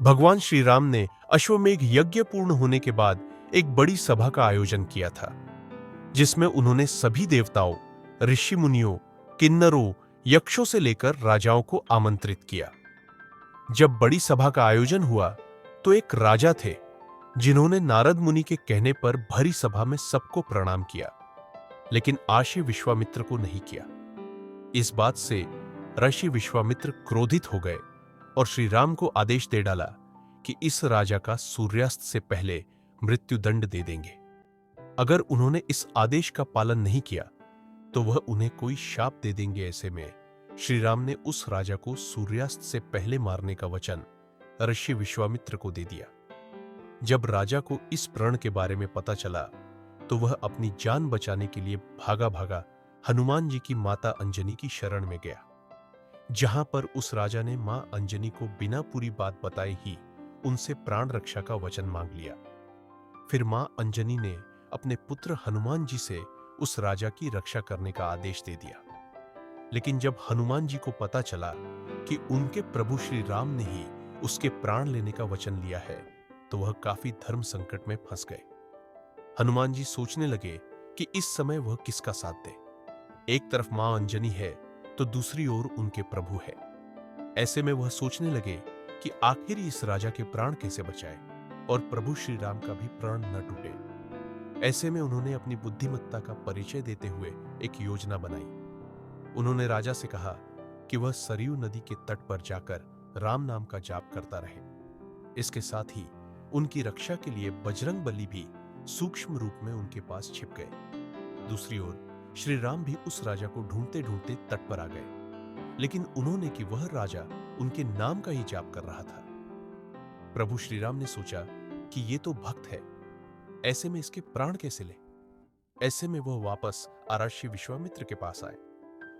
भगवान श्री राम ने अश्वमेघ यज्ञ पूर्ण होने के बाद एक बड़ी सभा का आयोजन किया था, जिसमें उन्होंने सभी देवताओं, ऋषि मुनियों, किन्नरों, यक्षों से लेकर राजाओं को आमंत्रित किया। जब बड़ी सभा का आयोजन हुआ तो एक राजा थे जिन्होंने नारद मुनि के कहने पर भरी सभा में सबको प्रणाम किया, लेकिन आशी विश्वामित्र को नहीं किया। इस बात से ऋषि विश्वामित्र क्रोधित हो गए और श्री राम को आदेश दे डाला कि इस राजा का सूर्यास्त से पहले मृत्युदंड दे देंगे। अगर उन्होंने इस आदेश का पालन नहीं किया तो वह उन्हें कोई शाप दे देंगे। ऐसे में श्री राम ने उस राजा को सूर्यास्त से पहले मारने का वचन ऋषि विश्वामित्र को दे दिया। जब राजा को इस प्रण के बारे में पता चला तो वह अपनी जान बचाने के लिए भागा भागा हनुमान जी की माता अंजनी की शरण में गया, जहां पर उस राजा ने मां अंजनी को बिना पूरी बात बताए ही उनसे प्राण रक्षा का वचन मांग लिया। फिर मां अंजनी ने अपने पुत्र हनुमान जी से उस राजा की रक्षा करने का आदेश दे दिया। लेकिन जब हनुमान जी को पता चला कि उनके प्रभु श्री राम ने ही उसके प्राण लेने का वचन लिया है, तो वह काफी धर्म संकट में फंस गए। हनुमान जी सोचने लगे कि इस समय वह किसका साथ दे। एक तरफ मां अंजनी है तो दूसरी ओर उनके प्रभु है। ऐसे में वह सोचने लगे कि आखिर इस राजा के प्राण कैसे बचाए और प्रभु श्री राम का भी प्राण न टूटे। ऐसे में उन्होंने अपनी बुद्धिमत्ता का परिचय देते हुए एक योजना बनाई। उन्होंने राजा से कहा कि वह सरयू नदी के तट पर जाकर राम नाम का जाप करता रहे। इसके साथ ही उनकी रक्षा के लिए बजरंग बली भी सूक्ष्म रूप में उनके पास छिप गए। दूसरी ओर श्री राम भी उस राजा को ढूंढते ढूंढते तट पर आ गए, लेकिन उन्होंने कि वह राजा उनके नाम का ही जाप कर रहा था। प्रभु श्री राम ने सोचा कि ये तो भक्त है, ऐसे में इसके प्राण कैसे ले। ऐसे में वह वापस आराशी विश्वामित्र के पास आए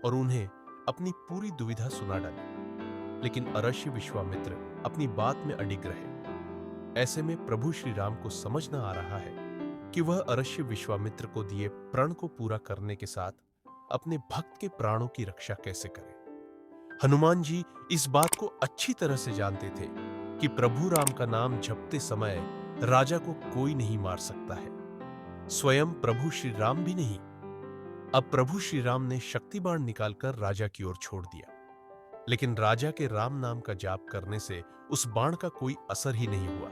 और उन्हें अपनी पूरी दुविधा सुना डाली, लेकिन आराशी विश्वामित्र अपनी बात में अडिग रहे। ऐसे में प्रभु श्री राम को समझ न आ रहा है कि वह अरश्य विश्वामित्र को दिए प्रण को पूरा करने के साथ अपने भक्त के प्राणों की रक्षा कैसे करें। हनुमान जी इस बात को अच्छी तरह से जानते थे कि प्रभु राम का नाम जपते समय राजा को कोई नहीं मार सकता है, स्वयं प्रभु श्री राम भी नहीं। अब प्रभु श्री राम ने शक्ति बाण निकालकर राजा की ओर छोड़ दिया, लेकिन राजा के राम नाम का जाप करने से उस बाण का कोई असर ही नहीं हुआ।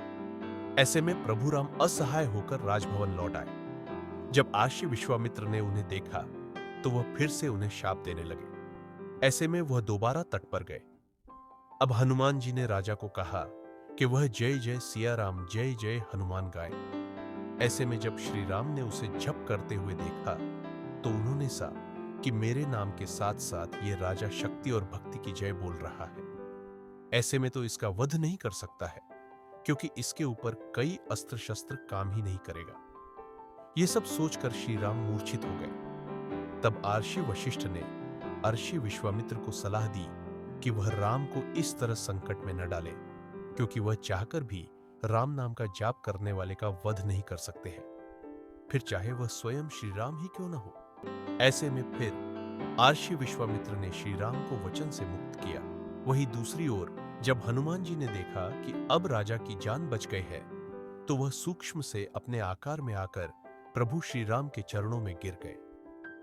ऐसे में प्रभु राम असहाय होकर राजभवन लौट आए। जब आशी विश्वामित्र ने उन्हें देखा तो वह फिर से उन्हें शाप देने लगे। ऐसे में वह दोबारा तट पर गए। अब हनुमान जी ने राजा को कहा कि वह जय जय सिया राम, जय जय हनुमान गाए। ऐसे में जब श्री राम ने उसे जप करते हुए देखा तो उन्होंने सा कि मेरे नाम के साथ साथ ये राजा शक्ति और भक्ति की जय बोल रहा है। ऐसे में तो इसका वध नहीं कर सकता है, क्योंकि इसके ऊपर कई अस्त्र शस्त्र काम ही नहीं करेगा। ये सब सोचकर श्री राम मूर्छित हो गए। तब आर्षि वशिष्ठ ने अर्षि विश्वामित्र को सलाह दी कि वह राम को इस तरह संकट में न डाले, क्योंकि वह चाहकर भी राम नाम का जाप करने वाले का वध नहीं कर सकते हैं, फिर चाहे वह स्वयं श्री राम ही क्यों न हो। ऐसे में फिर आर्षि विश्वामित्र ने श्री राम को वचन से मुक्त किया। वहीं दूसरी ओर जब हनुमान जी ने देखा कि अब राजा की जान बच गई है, तो वह सूक्ष्म से अपने आकार में आकर प्रभु श्री राम के चरणों में गिर गए।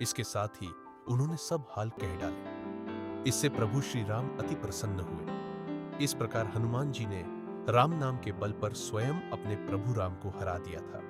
इसके साथ ही उन्होंने सब हाल कह डाले। इससे प्रभु श्री राम अति प्रसन्न हुए। इस प्रकार हनुमान जी ने राम नाम के बल पर स्वयं अपने प्रभु राम को हरा दिया था।